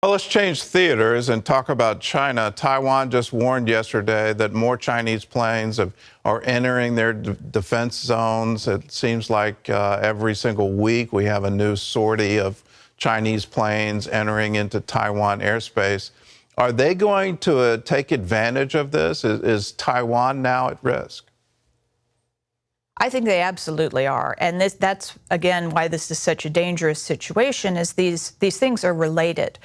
Well, let's change theaters and talk about China. Taiwan just warned yesterday that more Chinese planes are entering their defense zones. It seems like every single week we have a new sortie of Chinese planes entering into Taiwan airspace. Are they going to take advantage of this? Is Taiwan now at risk? I think they absolutely are. And that's, again, why this is such a dangerous situation, is these things are related.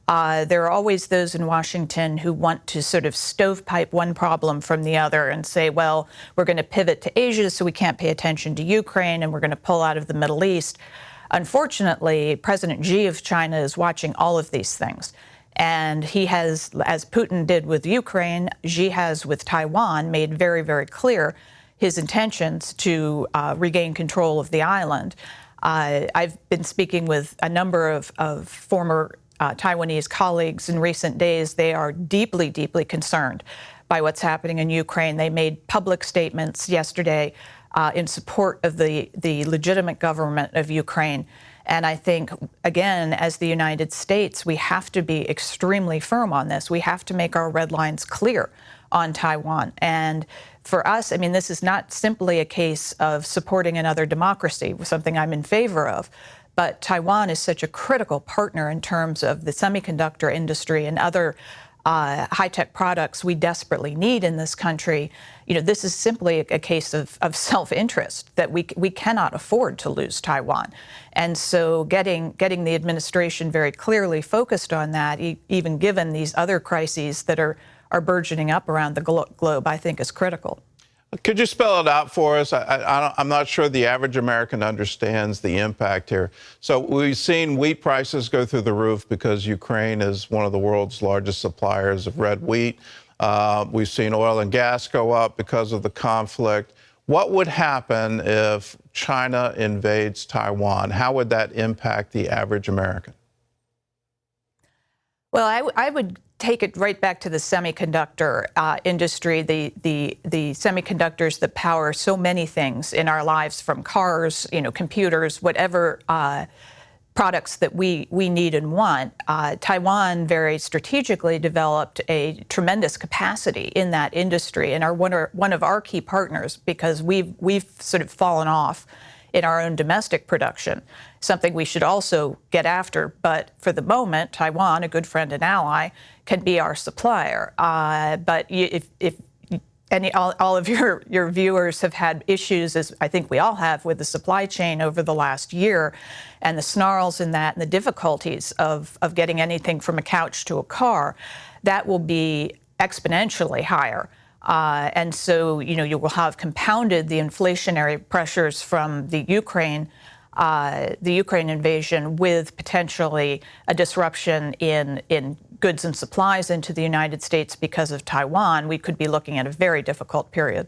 There are always those in Washington who want to sort of stovepipe one problem from the other and say, well, we're going to pivot to Asia so we can't pay attention to Ukraine, and we're going to pull out of the Middle East. Unfortunately, President Xi of China is watching all of these things. And he has, as Putin did with Ukraine, Xi has with Taiwan, made very, very clear his intentions to regain control of the island. I've been speaking with a number of former Taiwanese colleagues in recent days. They are deeply, deeply concerned by what's happening in Ukraine. They made public statements yesterday in support of the legitimate government of Ukraine. And I think, again, as the United States, we have to be extremely firm on this. We have to make our red lines clear on Taiwan. And for us, I mean, this is not simply a case of supporting another democracy, something I'm in favor of, but Taiwan is such a critical partner in terms of the semiconductor industry and other high-tech products we desperately need in this country. You know, this is simply a case of self-interest, that we cannot afford to lose Taiwan. And so getting the administration very clearly focused on that, even given these other crises that are burgeoning up around the globe, I think is critical. Could you spell it out for us? I'm not sure the average American understands the impact here. So we've seen wheat prices go through the roof because Ukraine is one of the world's largest suppliers of red wheat. We've seen oil and gas go up because of the conflict. What would happen if China invades Taiwan? How would that impact the average American? Well, I would take it right back to the semiconductor industry, the semiconductors that power so many things in our lives, from cars, computers, whatever products that we need and want. Taiwan very strategically developed a tremendous capacity in that industry, and are one of our key partners, because we've sort of fallen off in our own domestic production, something we should also get after. But for the moment, Taiwan, a good friend and ally, can be our supplier. But if all of your viewers have had issues, as I think we all have, with the supply chain over the last year, and the snarls in that, and the difficulties of getting anything from a couch to a car, that will be exponentially higher. And so, you will have compounded the inflationary pressures from the Ukraine invasion, with potentially a disruption in goods and supplies into the United States because of Taiwan. We could be looking at a very difficult period.